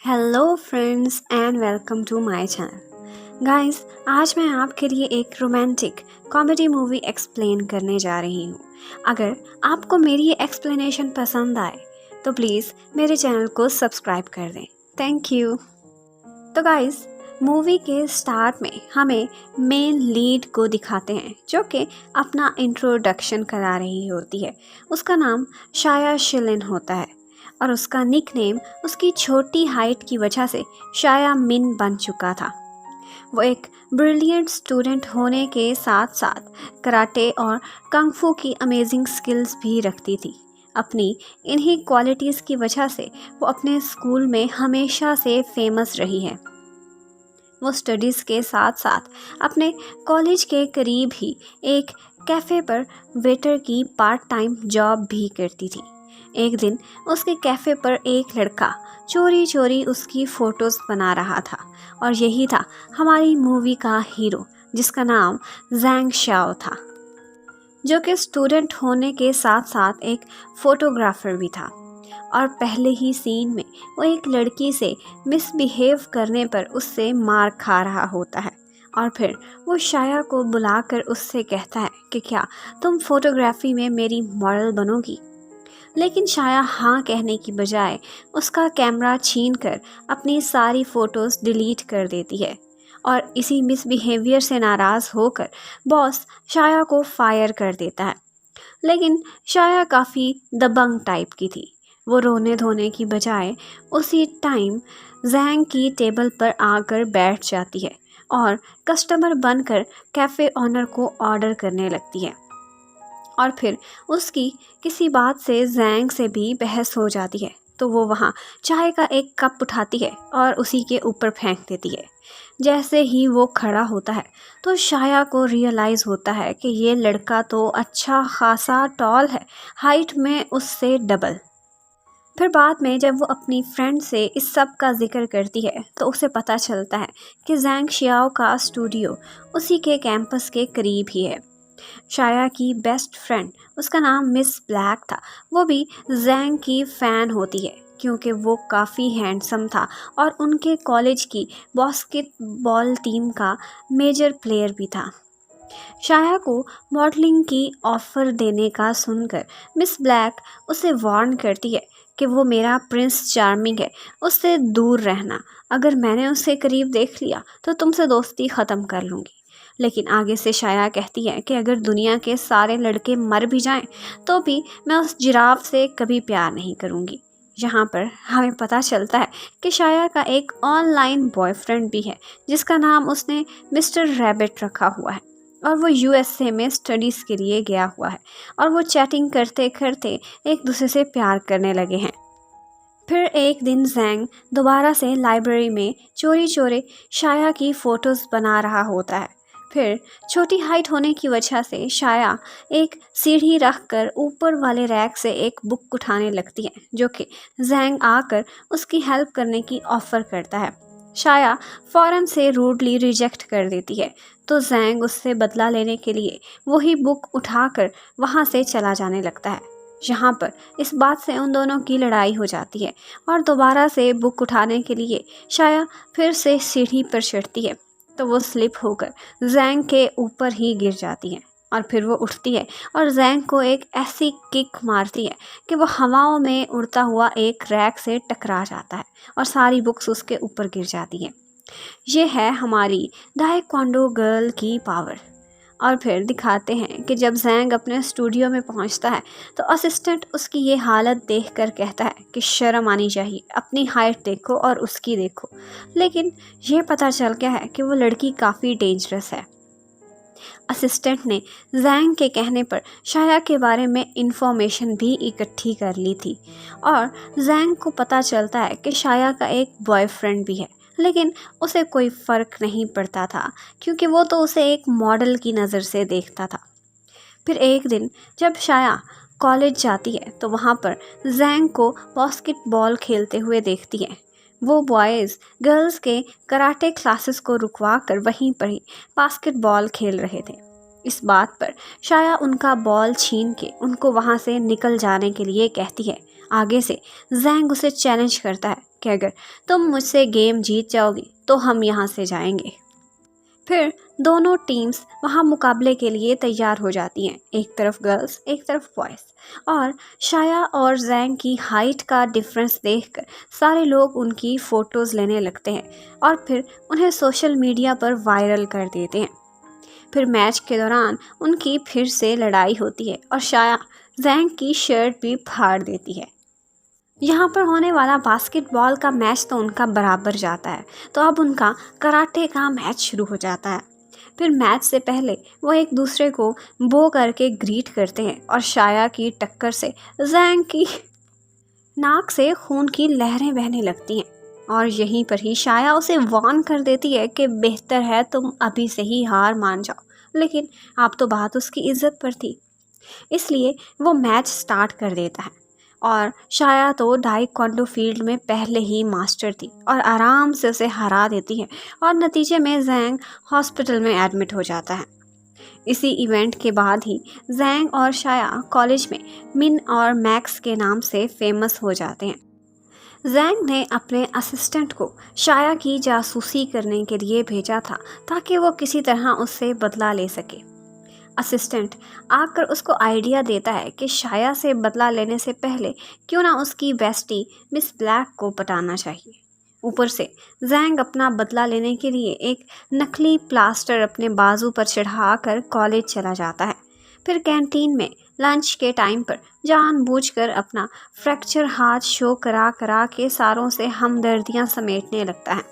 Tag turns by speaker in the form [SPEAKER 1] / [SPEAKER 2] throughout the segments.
[SPEAKER 1] Hello friends and welcome to my channel. Guys, आज मैं आपके लिए एक रोमांटिक कॉमेडी मूवी एक्सप्लेन करने जा रही हूँ। अगर आपको मेरी ये एक्सप्लेनेशन पसंद आए तो प्लीज़ मेरे चैनल को सब्सक्राइब कर दें। Thank you. तो गाइस, मूवी के स्टार्ट में हमें मेन लीड को दिखाते हैं जो कि अपना इंट्रोडक्शन करा रही होती है। उसका नाम शाया शिलिन होता है और उसका निकनेम उसकी छोटी हाइट की वजह से शाया मिन बन चुका था। वो एक ब्रिलियंट स्टूडेंट होने के साथ साथ कराटे और कंग-फू की अमेजिंग स्किल्स भी रखती थी। अपनी इन्हीं क्वालिटीज़ की वजह से वो अपने स्कूल में हमेशा से फेमस रही है। वो स्टडीज़ के साथ साथ अपने कॉलेज के करीब ही एक कैफ़े पर वेटर की पार्ट टाइम जॉब भी करती थी। एक दिन उसके कैफ़े पर एक लड़का चोरी चोरी उसकी फ़ोटोज़ बना रहा था और यही था हमारी मूवी का हीरो, जिसका नाम ज़ैंग शाओ था, जो कि स्टूडेंट होने के साथ साथ एक फ़ोटोग्राफ़र भी था। और पहले ही सीन में वो एक लड़की से मिसबिहेव करने पर उससे मार खा रहा होता है और फिर वो शाया को बुलाकर उससे कहता है कि क्या तुम फोटोग्राफी में मेरी मॉडल बनोगी। लेकिन शाया हाँ कहने की बजाय उसका कैमरा छीनकर अपनी सारी फ़ोटोज़ डिलीट कर देती है और इसी मिसबिहेवियर से नाराज़ होकर बॉस शाया को फायर कर देता है। लेकिन शाया काफ़ी दबंग टाइप की थी। वो रोने धोने की बजाय उसी टाइम ज़ैंग की टेबल पर आकर बैठ जाती है और कस्टमर बनकर कैफ़े ऑनर को ऑर्डर करने लगती है। और फिर उसकी किसी बात से ज़ैंग से भी बहस हो जाती है, तो वो वहाँ चाय का एक कप उठाती है और उसी के ऊपर फेंक देती है। जैसे ही वो खड़ा होता है तो शाया को रियलाइज़ होता है कि ये लड़का तो अच्छा खासा टॉल है, हाइट में उससे डबल। फिर बाद में जब वो अपनी फ्रेंड से इस सब का जिक्र करती है तो उसे पता चलता है कि ज़ैंग शियाओ का स्टूडियो उसी के कैंपस के करीब ही है। शाया की बेस्ट फ्रेंड, उसका नाम मिस ब्लैक था, वो भी ज़ैंग की फ़ैन होती है क्योंकि वो काफ़ी हैंडसम था और उनके कॉलेज की बास्केटबॉल टीम का मेजर प्लेयर भी था। शाया को मॉडलिंग की ऑफ़र देने का सुनकर मिस ब्लैक उसे वार्न करती है कि वो मेरा प्रिंस चार्मिंग है, उससे दूर रहना। अगर मैंने उसे करीब देख लिया तो तुमसे दोस्ती ख़त्म कर लूँगी। लेकिन आगे से शाया कहती है कि अगर दुनिया के सारे लड़के मर भी जाएं तो भी मैं उस जिराफ से कभी प्यार नहीं करूँगी। यहाँ पर हमें पता चलता है कि शाया का एक ऑनलाइन बॉयफ्रेंड भी है जिसका नाम उसने मिस्टर रैबिट रखा हुआ है और वो यूएसए में स्टडीज़ के लिए गया हुआ है और वो चैटिंग करते करते एक दूसरे से प्यार करने लगे हैं। फिर एक दिन ज़ैंग दोबारा से लाइब्रेरी में चोरी चोरी शाया की फ़ोटोज़ बना रहा होता है। फिर छोटी हाइट होने की वजह से शाया एक सीढ़ी रखकर ऊपर वाले रैक से एक बुक उठाने लगती है, जो कि ज़ैंग आकर उसकी हेल्प करने की ऑफ़र करता है। शाया फ़ौरन से रूडली रिजेक्ट कर देती है, तो ज़ैंग उससे बदला लेने के लिए वही बुक उठाकर वहाँ से चला जाने लगता है। यहाँ पर इस बात से उन दोनों की लड़ाई हो जाती है और दोबारा से बुक उठाने के लिए शाया फिर से सीढ़ी पर चढ़ती है, तो वो स्लिप होकर ज़ैंग के ऊपर ही गिर जाती है और फिर वो उठती है और ज़ैंग को एक ऐसी किक मारती है कि वो हवाओं में उड़ता हुआ एक रैक से टकरा जाता है और सारी बुक्स उसके ऊपर गिर जाती हैं। ये है हमारी ताइक्वांडो गर्ल की पावर। और फिर दिखाते हैं कि जब ज़ैंग अपने स्टूडियो में पहुंचता है तो असिस्टेंट उसकी ये हालत देखकर कहता है कि शर्म आनी चाहिए, अपनी हाइट देखो और उसकी देखो। लेकिन ये पता चल गया है कि वो लड़की काफ़ी डेंजरस है। असिस्टेंट ने ज़ैंग के कहने पर शाया के बारे में इंफॉर्मेशन भी इकट्ठी कर ली थी और ज़ैंग को पता चलता है कि शाया का एक बॉयफ्रेंड भी है। लेकिन उसे कोई फ़र्क नहीं पड़ता था क्योंकि वो तो उसे एक मॉडल की नज़र से देखता था। फिर एक दिन जब शाया कॉलेज जाती है तो वहाँ पर ज़ैंग को बास्केटबॉल खेलते हुए देखती है। वो बॉयज़ गर्ल्स के कराटे क्लासेस को रुकवा कर वहीं पर ही बास्केटबॉल खेल रहे थे। इस बात पर शाया उनका बॉल छीन के उनको वहाँ से निकल जाने के लिए कहती है। आगे से जैंग उसे चैलेंज करता है कि अगर तुम मुझसे गेम जीत जाओगी तो हम यहाँ से जाएंगे। फिर दोनों टीम्स वहाँ मुकाबले के लिए तैयार हो जाती हैं, एक तरफ गर्ल्स एक तरफ बॉयज़। और शाया और जैंग की हाइट का डिफरेंस देखकर सारे लोग उनकी फ़ोटोज़ लेने लगते हैं और फिर उन्हें सोशल मीडिया पर वायरल कर देते हैं। फिर मैच के दौरान उनकी फिर से लड़ाई होती है और शाया जैंग की शर्ट भी फाड़ देती है। यहाँ पर होने वाला बास्केटबॉल का मैच तो उनका बराबर जाता है, तो अब उनका कराटे का मैच शुरू हो जाता है। फिर मैच से पहले वो एक दूसरे को बो करके ग्रीट करते हैं और शाया की टक्कर से जैंग की नाक से खून की लहरें बहने लगती हैं और यहीं पर ही शाया उसे वार्न कर देती है कि बेहतर है तुम अभी से ही हार मान जाओ, लेकिन अब तो बात उसकी इज्जत पर थी, इसलिए वो मैच स्टार्ट कर देता है। और शाया तो ताइक्वांडो फील्ड में पहले ही मास्टर थी और आराम से उसे हरा देती है और नतीजे में जैंग हॉस्पिटल में एडमिट हो जाता है। इसी इवेंट के बाद ही जैंग और शाया कॉलेज में मिन और मैक्स के नाम से फेमस हो जाते हैं। जैंग ने अपने असिस्टेंट को शाया की जासूसी करने के लिए भेजा था ताकि वो किसी तरह उससे बदला ले सके। असिस्टेंट आकर उसको आइडिया देता है कि शाया से बदला लेने से पहले क्यों ना उसकी बेस्टी मिस ब्लैक को पटाना चाहिए। ऊपर से जैंग अपना बदला लेने के लिए एक नकली प्लास्टर अपने बाजू पर चढ़ाकर कॉलेज चला जाता है। फिर कैंटीन में लंच के टाइम पर जानबूझकर अपना फ्रैक्चर हाथ शो करा करा के सारों से हमदर्दियां समेटने लगता है।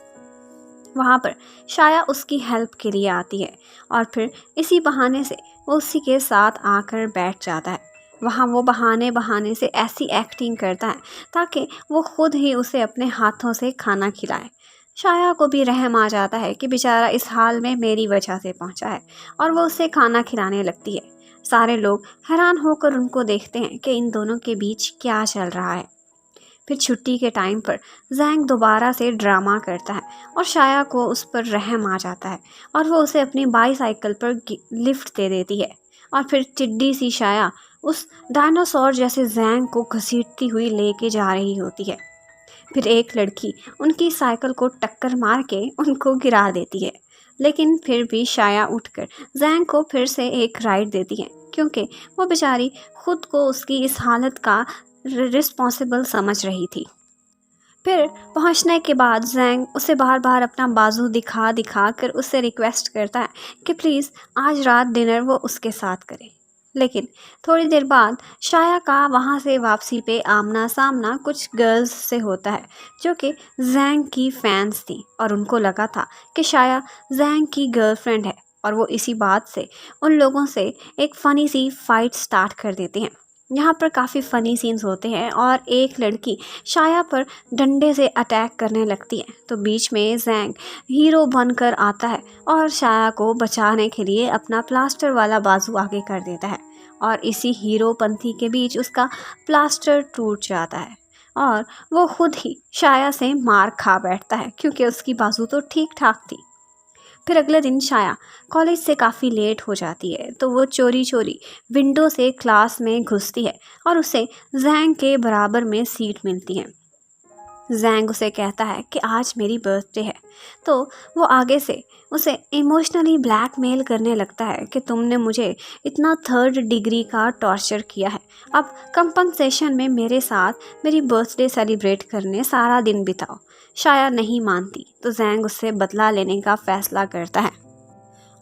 [SPEAKER 1] वहाँ पर शाया उसकी हेल्प के लिए आती है और फिर इसी बहाने से वो उसी के साथ आकर बैठ जाता है। वहाँ वो बहाने से ऐसी एक्टिंग करता है ताकि वो खुद ही उसे अपने हाथों से खाना खिलाए। शाया को भी रहम आ जाता है कि बेचारा इस हाल में मेरी वजह से पहुँचा है और वो उसे खाना खिलाने लगती है। सारे लोग हैरान होकर उनको देखते हैं कि इन दोनों के बीच क्या चल रहा है। फिर छुट्टी के टाइम पर जैंग दोबारा से ड्रामा करता है और शाया को उस पर रहम आ जाता है और वो उसे अपनी बाईसाइकिल पर लिफ्ट दे देती है। और फिर टिड्डी सी शाया उस डायनासोर जैसे जैंग को घसीटती हुई लेके जा रही होती है। फिर एक लड़की उनकी साइकिल को टक्कर मार के उनको गिरा देती है, लेकिन फिर भी शाया उठकर जैंग को फिर से एक राइड देती है क्योंकि वो बेचारी खुद को उसकी इस हालत का रिस्पॉन्सिबल समझ रही थी। फिर पहुंचने के बाद जैंग उसे बार बार अपना बाजू दिखा दिखा कर उससे रिक्वेस्ट करता है कि प्लीज़ आज रात डिनर वो उसके साथ करे। लेकिन थोड़ी देर बाद शाया का वहाँ से वापसी पे आमना सामना कुछ गर्ल्स से होता है जो कि जैंग की फैंस थी और उनको लगा था कि शाया जैंग की गर्लफ्रेंड है और वो इसी बात से उन लोगों से एक फ़नी सी फाइट स्टार्ट कर देते हैं। यहाँ पर काफ़ी फ़नी सीन्स होते हैं और एक लड़की शाया पर डंडे से अटैक करने लगती है, तो बीच में जैंग हीरो बनकर आता है और शाया को बचाने के लिए अपना प्लास्टर वाला बाजू आगे कर देता है और इसी हीरोपंथी के बीच उसका प्लास्टर टूट जाता है और वो खुद ही शाया से मार खा बैठता है क्योंकि उसकी बाजू तो ठीक ठाक थी। फिर अगले दिन शाया कॉलेज से काफ़ी लेट हो जाती है, तो वो चोरी चोरी विंडो से क्लास में घुसती है और उसे जैंग के बराबर में सीट मिलती है। जैंग उसे कहता है कि आज मेरी बर्थडे है, तो वो आगे से उसे इमोशनली ब्लैकमेल करने लगता है कि तुमने मुझे इतना 3rd डिग्री का टॉर्चर किया है, अब कंपनसेशन में मेरे साथ मेरी बर्थडे सेलिब्रेट करने सारा दिन बिताओ। शाया नहीं मानती तो जैंग उससे बदला लेने का फ़ैसला करता है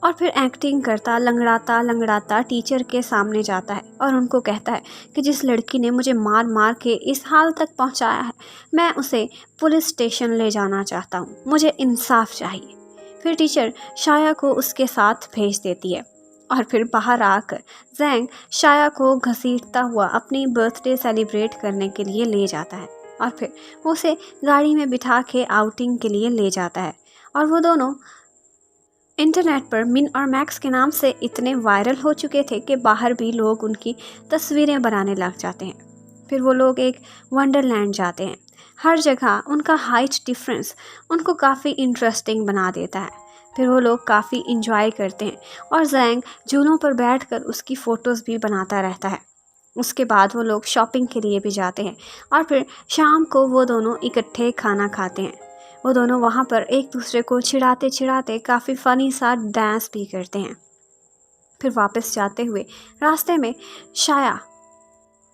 [SPEAKER 1] और फिर एक्टिंग करता लंगड़ाता लंगड़ाता टीचर के सामने जाता है और उनको कहता है कि जिस लड़की ने मुझे मार मार के इस हाल तक पहुंचाया है, मैं उसे पुलिस स्टेशन ले जाना चाहता हूं, मुझे इंसाफ चाहिए। फिर टीचर शाया को उसके साथ भेज देती है और फिर बाहर आकर जैंग शाया को घसीटता हुआ अपनी बर्थडे सेलिब्रेट करने के लिए ले जाता है और फिर वो उसे गाड़ी में बिठा के आउटिंग के लिए ले जाता है और वो दोनों इंटरनेट पर मिन और मैक्स के नाम से इतने वायरल हो चुके थे कि बाहर भी लोग उनकी तस्वीरें बनाने लग जाते हैं। फिर वो लोग एक वंडरलैंड जाते हैं। हर जगह उनका हाइट डिफरेंस उनको काफ़ी इंटरेस्टिंग बना देता है। फिर वो लोग काफ़ी इंजॉय करते हैं और जैंग झूलों पर बैठकर उसकी फ़ोटोज़ भी बनाता रहता है। उसके बाद वो लोग शॉपिंग के लिए भी जाते हैं और फिर शाम को वो दोनों इकट्ठे खाना खाते हैं। वो दोनों वहाँ पर एक दूसरे को चिढ़ाते चिढ़ाते काफ़ी फ़नी सा डांस भी करते हैं। फिर वापस जाते हुए रास्ते में शाया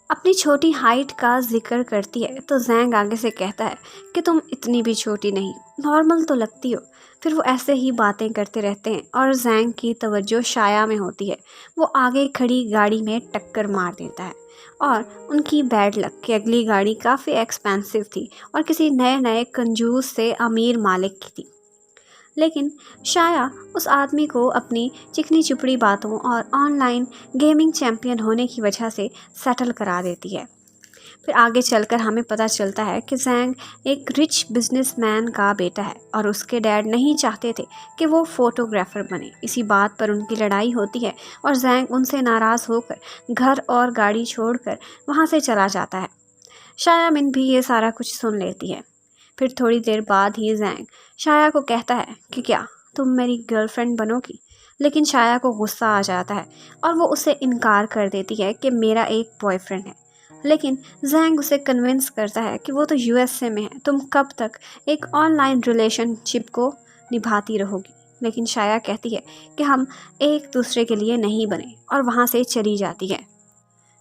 [SPEAKER 1] अपनी छोटी हाइट का जिक्र करती है तो जैंग आगे से कहता है कि तुम इतनी भी छोटी नहीं, नॉर्मल तो लगती हो। फिर वो ऐसे ही बातें करते रहते हैं और जैंग की तवज्जो शाया में होती है। वो आगे खड़ी गाड़ी में टक्कर मार देता है और उनकी बैड लक कि अगली गाड़ी काफ़ी एक्सपेंसिव थी और किसी नए नए कंजूस से अमीर मालिक की थी। लेकिन शाया उस आदमी को अपनी चिकनी चुपड़ी बातों और ऑनलाइन गेमिंग चैंपियन होने की वजह से सेटल करा देती है। फिर आगे चलकर हमें पता चलता है कि जैंग एक रिच बिजनेसमैन का बेटा है और उसके डैड नहीं चाहते थे कि वो फोटोग्राफर बने। इसी बात पर उनकी लड़ाई होती है और जैंग उनसे नाराज़ होकर घर और गाड़ी छोड़कर वहाँ से चला जाता है। शाया मिन भी ये सारा कुछ सुन लेती है। फिर थोड़ी देर बाद ही जैंग शाया को कहता है कि क्या तुम मेरी गर्लफ्रेंड बनोगी। लेकिन शाया को गुस्सा आ जाता है और वो उसे इनकार कर देती है कि मेरा एक बॉयफ्रेंड है। लेकिन जैंग उसे कन्विंस करता है कि वो तो यूएसए में है, तुम कब तक एक ऑनलाइन रिलेशनशिप को निभाती रहोगी। लेकिन शाया कहती है कि हम एक दूसरे के लिए नहीं बने और वहाँ से चली जाती है।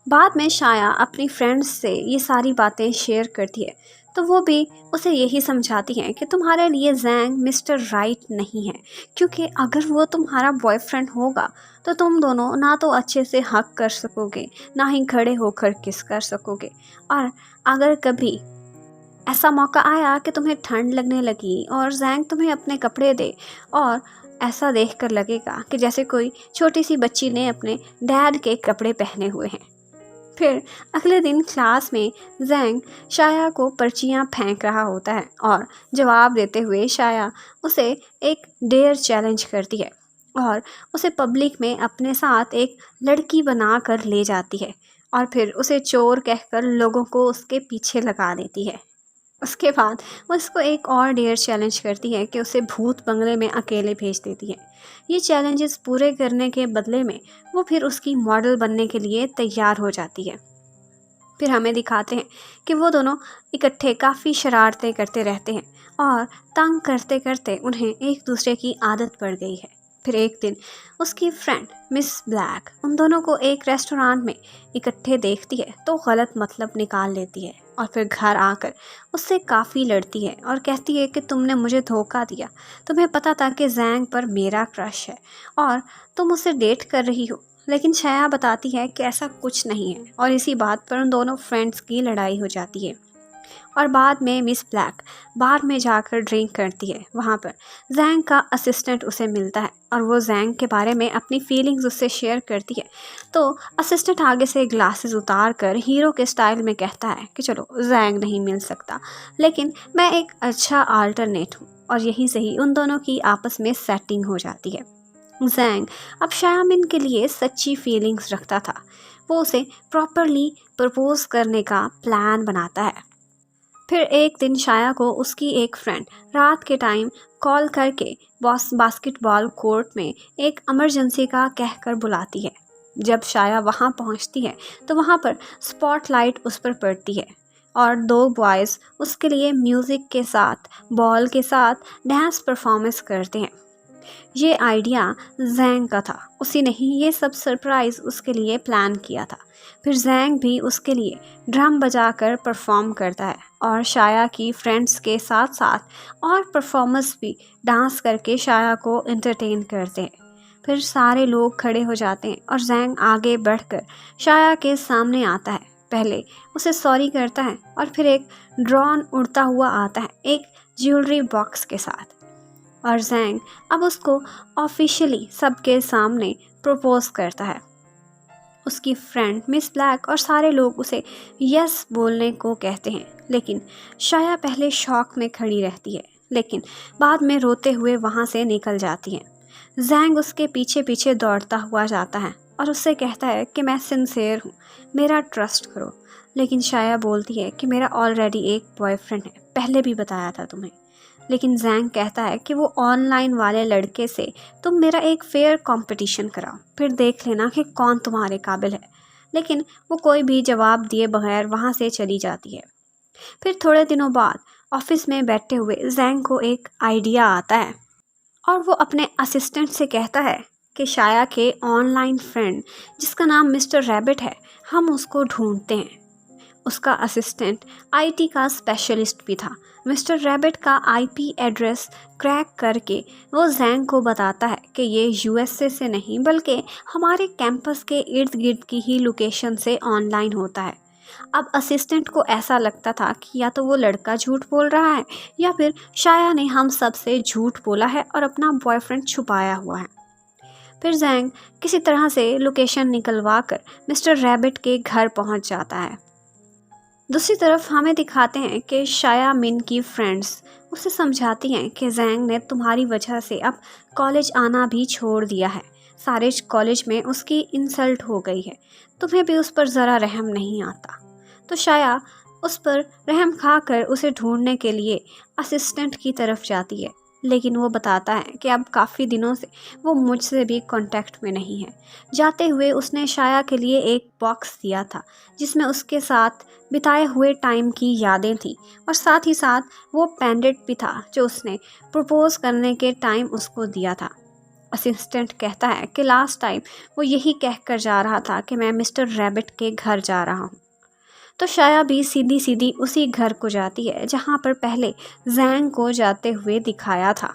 [SPEAKER 1] बाद में शाया अपनी फ्रेंड्स से ये सारी बातें शेयर करती है तो वो भी उसे यही समझाती हैं कि तुम्हारे लिए जैंग मिस्टर राइट नहीं है, क्योंकि अगर वो तुम्हारा बॉयफ्रेंड होगा तो तुम दोनों ना तो अच्छे से हक कर सकोगे, ना ही खड़े होकर किस कर सकोगे। और अगर कभी ऐसा मौका आया कि तुम्हें ठंड लगने लगी और जैंग तुम्हें अपने कपड़े दे और ऐसा देखकर लगेगा कि जैसे कोई छोटी सी बच्ची ने अपने डैड के कपड़े पहने हुए हैं। फिर अगले दिन क्लास में जैंग शाया को पर्चियाँ फेंक रहा होता है और जवाब देते हुए शाया उसे एक डेयर चैलेंज करती है और उसे पब्लिक में अपने साथ एक लड़की बना कर ले जाती है और फिर उसे चोर कहकर लोगों को उसके पीछे लगा देती है। उसके बाद वो उसको एक और डेयर चैलेंज करती है कि उसे भूत बंगले में अकेले भेज देती है। ये चैलेंजेस पूरे करने के बदले में वो फिर उसकी मॉडल बनने के लिए तैयार हो जाती है। फिर हमें दिखाते हैं कि वो दोनों इकट्ठे काफ़ी शरारतें करते रहते हैं और तंग करते करते उन्हें एक दूसरे की आदत पड़ गई है। फिर एक दिन उसकी फ्रेंड मिस ब्लैक उन दोनों को एक रेस्टोरेंट में इकट्ठे देखती है तो गलत मतलब निकाल लेती है और फिर घर आकर उससे काफ़ी लड़ती है और कहती है कि तुमने मुझे धोखा दिया, तुम्हें पता था कि जैंग पर मेरा क्रश है और तुम उसे डेट कर रही हो। लेकिन शाया बताती है कि ऐसा कुछ नहीं है और इसी बात पर उन दोनों फ्रेंड्स की लड़ाई हो जाती है। और बाद में मिस ब्लैक बार में जाकर ड्रिंक करती है। वहाँ पर जैंग का असिस्टेंट उसे मिलता है और वो जैंग के बारे में अपनी फीलिंग्स उससे शेयर करती है। तो असिस्टेंट आगे से ग्लासेस उतार कर हीरो के स्टाइल में कहता है कि चलो जैंग नहीं मिल सकता, लेकिन मैं एक अच्छा अल्टरनेट हूँ। और यहीं से ही उन दोनों की आपस में सेटिंग हो जाती है। जैंग अब शायामिन के लिए सच्ची फीलिंग्स रखता था। वो उसे प्रॉपरली प्रपोज करने का प्लान बनाता है। फिर एक दिन शाया को उसकी एक फ्रेंड रात के टाइम कॉल करके बास्केटबॉल कोर्ट में एक इमरजेंसी का कहकर बुलाती है। जब शाया वहाँ पहुँचती है तो वहाँ पर स्पॉटलाइट उस पर पड़ती है और दो बॉयज़ उसके लिए म्यूज़िक के साथ बॉल के साथ डांस परफॉर्मेंस करते हैं। ये आइडिया जैंग का था, उसी ने ही ये सब सरप्राइज़ उसके लिए प्लान किया था। फिर जैंग भी उसके लिए ड्रम बजाकर परफॉर्म करता है और शाया की फ्रेंड्स के साथ साथ और परफॉर्मर्स भी डांस करके शाया को एंटरटेन करते हैं। फिर सारे लोग खड़े हो जाते हैं और जैंग आगे बढ़कर शाया के सामने आता है। पहले उसे सॉरी करता है और फिर एक ड्रोन उड़ता हुआ आता है एक ज्वेलरी बॉक्स के साथ। और जैंग अब उसको ऑफिशियली सबके सामने प्रपोज करता है। उसकी फ्रेंड मिस ब्लैक और सारे लोग उसे यस बोलने को कहते हैं, लेकिन शाया पहले शॉक में खड़ी रहती है, लेकिन बाद में रोते हुए वहाँ से निकल जाती है। जैंग उसके पीछे पीछे दौड़ता हुआ जाता है और उससे कहता है कि मैं सिंसियर हूँ, मेरा ट्रस्ट करो। लेकिन शाया बोलती है कि मेरा ऑलरेडी एक बॉयफ्रेंड है, पहले भी बताया था तुम्हें। लेकिन जैंग कहता है कि वो ऑनलाइन वाले लड़के से तुम मेरा एक फेयर कंपटीशन कराओ, फिर देख लेना कि कौन तुम्हारे काबिल है। लेकिन वो कोई भी जवाब दिए बगैर वहाँ से चली जाती है। फिर थोड़े दिनों बाद ऑफिस में बैठे हुए जैंग को एक आइडिया आता है और वो अपने असिस्टेंट से कहता है कि शाया के ऑनलाइन फ्रेंड जिसका नाम मिस्टर रैबिट है, हम उसको ढूंढते हैं। उसका असिस्टेंट आईटी का स्पेशलिस्ट भी था। मिस्टर रैबिट का आईपी एड्रेस क्रैक करके वो जैंग को बताता है कि ये यूएसए से नहीं बल्कि हमारे कैंपस के इर्द गिर्द की ही लोकेशन से ऑनलाइन होता है। अब असिस्टेंट को ऐसा लगता था कि या तो वो लड़का झूठ बोल रहा है या फिर शाया ने हम सब से झूठ बोला है और अपना बॉयफ्रेंड छुपाया हुआ है। फिर जैंग किसी तरह से लोकेशन निकलवा कर मिस्टर रैबिट के घर पहुंच जाता है। दूसरी तरफ हमें दिखाते हैं कि शाया मिन की फ्रेंड्स उसे समझाती हैं कि जैंग ने तुम्हारी वजह से अब कॉलेज आना भी छोड़ दिया है। सारे कॉलेज में उसकी इंसल्ट हो गई है, तुम्हें भी उस पर ज़रा रहम नहीं आता। तो शाया उस पर रहम खाकर उसे ढूंढने के लिए असिस्टेंट की तरफ जाती है, लेकिन वो बताता है कि अब काफ़ी दिनों से वो मुझसे भी कांटेक्ट में नहीं है। जाते हुए उसने शाया के लिए एक बॉक्स दिया था जिसमें उसके साथ बिताए हुए टाइम की यादें थी और साथ ही साथ वो पेंडेंट भी था जो उसने प्रपोज करने के टाइम उसको दिया था। असिस्टेंट कहता है कि लास्ट टाइम वो यही कहकर जा रहा था कि मैं मिस्टर रैबिट के घर जा रहा हूँ। तो शाया भी सीधी सीधी उसी घर को जाती है जहाँ पर पहले जैंग को जाते हुए दिखाया था।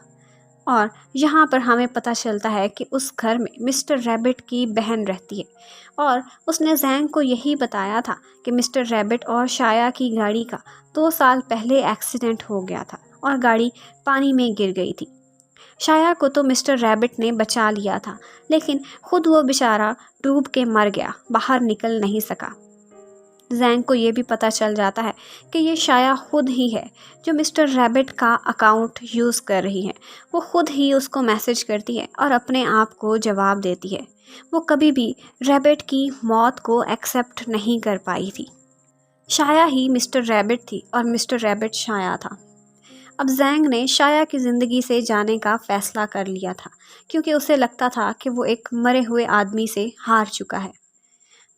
[SPEAKER 1] और यहाँ पर हमें पता चलता है कि उस घर में मिस्टर रैबिट की बहन रहती है और उसने जैंग को यही बताया था कि मिस्टर रैबिट और शाया की गाड़ी का 2 साल पहले एक्सीडेंट हो गया था और गाड़ी पानी में गिर गई थी। शाया को तो मिस्टर रैबिट ने बचा लिया था, लेकिन खुद वो बेचारा डूब के मर गया, बाहर निकल नहीं सका। जैंग को ये भी पता चल जाता है कि ये शाया खुद ही है जो मिस्टर रैबिट का अकाउंट यूज़ कर रही है। वो खुद ही उसको मैसेज करती है और अपने आप को जवाब देती है। वो कभी भी रैबिट की मौत को एक्सेप्ट नहीं कर पाई थी। शाया ही मिस्टर रैबिट थी और मिस्टर रैबिट शाया था। अब जैंग ने शाया की ज़िंदगी से जाने का फ़ैसला कर लिया था क्योंकि उसे लगता था कि वो एक मरे हुए आदमी से हार चुका है।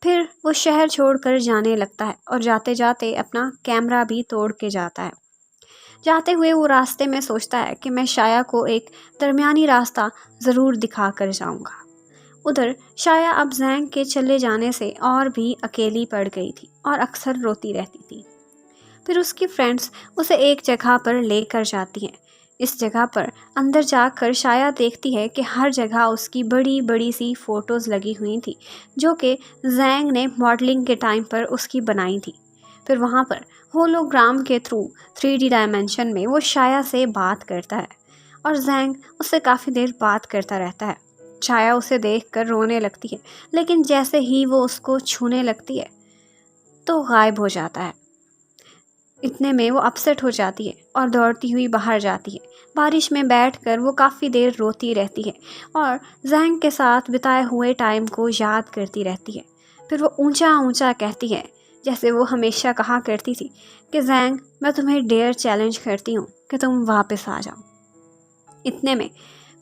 [SPEAKER 1] फिर वो शहर छोड़कर जाने लगता है और जाते जाते अपना कैमरा भी तोड़ के जाता है। जाते हुए वो रास्ते में सोचता है कि मैं शाया को एक दरमियानी रास्ता ज़रूर दिखा कर जाऊँगा। उधर शाया अब जैंग के चले जाने से और भी अकेली पड़ गई थी और अक्सर रोती रहती थी। फिर उसकी फ्रेंड्स उसे एक जगह पर लेकर जाती हैं। इस जगह पर अंदर जाकर शाया देखती है कि हर जगह उसकी बड़ी बड़ी सी फ़ोटोज़ लगी हुई थी जो कि जैंग ने मॉडलिंग के टाइम पर उसकी बनाई थी। फिर वहाँ पर होलोग्राम के थ्रू 3D डायमेंशन में वो शाया से बात करता है और जैंग उससे काफ़ी देर बात करता रहता है। शाया उसे देखकर रोने लगती है, लेकिन जैसे ही वो उसको छूने लगती है तो गायब हो जाता है। इतने में वो अपसेट हो जाती है और दौड़ती हुई बाहर जाती है। बारिश में बैठकर वो काफ़ी देर रोती रहती है और जैंग के साथ बिताए हुए टाइम को याद करती रहती है। फिर वो ऊंचा ऊंचा कहती है, जैसे वो हमेशा कहा करती थी कि जैंग, मैं तुम्हें डेयर चैलेंज करती हूँ कि तुम वापस आ जाओ। इतने में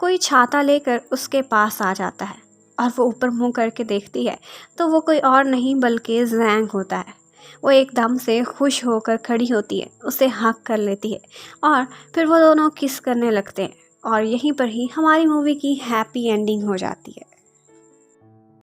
[SPEAKER 1] कोई छाता लेकर उसके पास आ जाता है और वो ऊपर मुँह करके देखती है तो वो कोई और नहीं बल्कि जैंग होता है। वो एकदम से खुश होकर खड़ी होती है, उसे हक कर लेती है और फिर वो दोनों किस करने लगते हैं और यहीं पर ही हमारी मूवी की हैप्पी एंडिंग हो जाती है।